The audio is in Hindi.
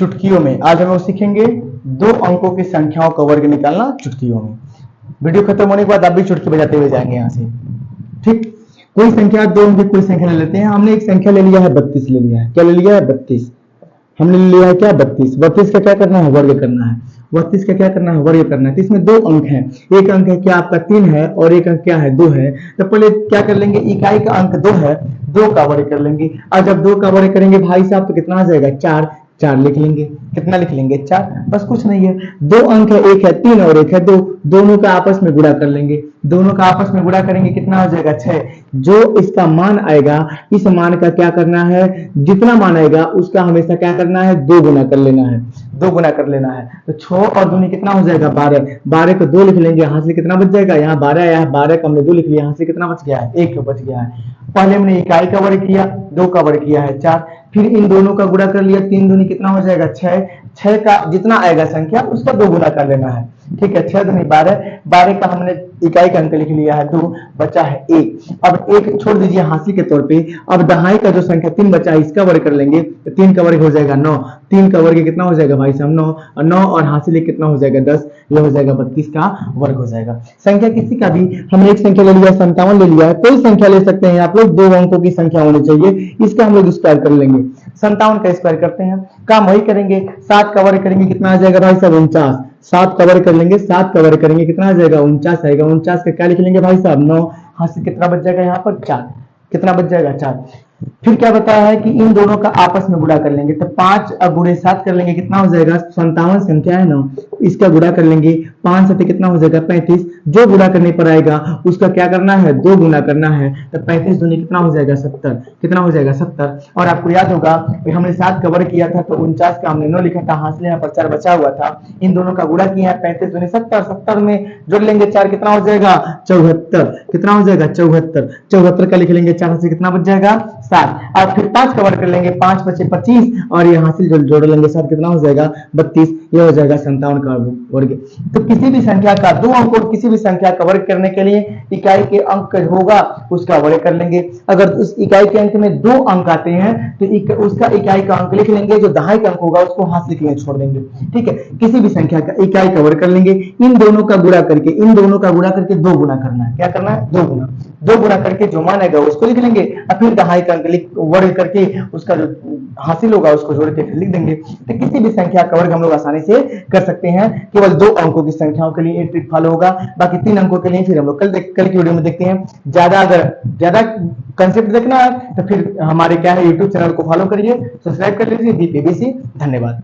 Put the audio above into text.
चुटकियों में। आज हम लोग सीखेंगे 2 अंकों की संख्याओं का वर्ग निकालना चुटकियों में। वीडियो खत्म होने के बाद आप भी चुटकी बजाते हुए जाएंगे यहाँ से। ठीक, कोई संख्या 2 अंक की कोई संख्या ले लेते हैं। हमने एक संख्या ले लिया है 32 ले लिया है। क्या ले लिया है? 32। हमने ले लिया है क्या? 32। 32 का क्या करना है? वर्ग करना है। 32 का क्या करना है? वर्ग करना है। तो इसमें 2 अंक हैं। एक अंक है क्या आपका 3 है और एक अंक क्या है 2 है। तो पहले क्या कर लेंगे, इकाई का अंक 2 है, 2 का वर्ग कर लेंगे। और जब 2 का वर्ग करेंगे भाई साहब तो कितना आ जाएगा? 4। 4 लिख लेंगे। कितना लिख लेंगे? 4। बस कुछ नहीं है। 2 अंक है, एक है 3 और एक है 2, दोनों का आपस में गुणा कर लेंगे। दोनों का आपस में गुणा करेंगे, कितना हो जाएगा? 6। जो इसका मान आएगा, इस मान का क्या करना है? जितना मान आएगा उसका हमेशा क्या करना है? 2 गुना कर लेना है। 2 गुना कर लेना है। तो 6 और 2 कितना हो जाएगा? 12। 12 को 2 लिख लेंगे, यहाँ से कितना बच जाएगा? यहाँ 12 आया है, 12 का हमने 2 लिख लिया, यहाँ से कितना बच गया है? 1 बच गया है। पहले हमने इकाई का वर्ग किया, 2 का वर्ग किया है 4, फिर इन दोनों का गुणा कर लिया, 3 दूनी कितना हो जाएगा? 6। 6 का जितना आएगा संख्या उसका 2 गुना कर लेना है। ठीक है, 6 दूनी 12, 12 का हमने इकाई का अंक लिख लिया है 2, बचा है 1। अब 1 छोड़ दीजिए हासिल के तौर पे। अब दहाई का जो संख्या 3 बचा है इसका वर्ग कर लेंगे, तो 3 का वर्ग हो जाएगा 9। 3 का वर्ग कितना हो जाएगा भाई साहब? 9। और 9 और हासिल कितना हो जाएगा? 10। ये हो जाएगा 32 का वर्ग हो जाएगा। संख्या किसी का भी, हमने एक संख्या ले लिया 57 ले लिया है, कोई संख्या ले सकते हैं आप लोग, 2 अंकों की संख्या होनी चाहिए। इसका हम लोग स्क्वायर कर लेंगे। 57 का स्क्वायर करते हैं, काम वही करेंगे। 7 का वर्ग करेंगे, कितना आ जाएगा भाई साहब? 49। 7 का वर्ग कर लेंगे, 7 का वर्ग करेंगे, कितना आ जाएगा? 49 आएगा। 49 का क्या लिख लेंगे भाई साहब? 9। हाथ से कितना बच जाएगा यहाँ पर? 4। कितना बच जाएगा? 4। फिर क्या बताया है कि इन दोनों का आपस में गुणा कर लेंगे, तो 5 गुणे 7 कर लेंगे, कितना हो जाएगा? 57 संख्या है ना, इसका गुणा कर लेंगे। 5 से कितना हो जाएगा? 35। जो गुणा करने पर आएगा उसका क्या करना है? 2 गुना करना है। तो 35 दूनी कितना हो जाएगा? 70। कितना हो जाएगा? 70। और आपको याद होगा हमने 7 का वर्ग किया था तो 49 का हमने 9 लिखा था, हासिल यहाँ पर 4 बचा हुआ था। इन दोनों का गुणा किया है, 35 दूनी 70, 70 में जोड़ लेंगे 4, कितना हो जाएगा? 74। कितना हो जाएगा? 74। 74 का लिख लेंगे, 4 से कितना बच जाएगा? 7। अब फिर 5 का वर्ग कर लेंगे, 5 बचे 25 और ये हासिल जोड़ लेंगे 7, कितना हो जाएगा? 32। ये हो जाएगा 57 का वर्ग। तो किसी भी संख्या का 2 अंक और किसी भी संख्या का वर्ग करने के लिए इकाई के अंक होगा उसका वर्ग कर लेंगे। अगर उस इकाई के अंक में 2 अंक आते हैं तो उसका इकाई का अंक लिख लेंगे, जो दहाई का अंक होगा उसको हाथ लिख छोड़ देंगे। ठीक है, किसी भी संख्या का इकाई का वर्ग कर लेंगे, इन दोनों का गुणा करके, इन दोनों का गुणा करके 2 गुना करना है। क्या करना है? 2 गुना। 2 गुना करके जो मान आएगा उसको लिख लेंगे और फिर दहाई का अंक वर्ग करके उसका जो हासिल होगा उसको जोड़ के लिख देंगे। तो किसी भी संख्या का वर्ग हम लोग आसानी से कर सकते हैं। केवल 2 अंकों की संख्याओं के लिए ये ट्रिक फॉलो होगा, बाकी 3 अंकों के लिए फिर हम लोग कल की वीडियो में देखते हैं। अगर ज्यादा कंसेप्ट देखना है तो फिर हमारे क्या है यूट्यूब चैनल को फॉलो करिए, सब्सक्राइब कर लीजिए। दीप एबीसी। धन्यवाद।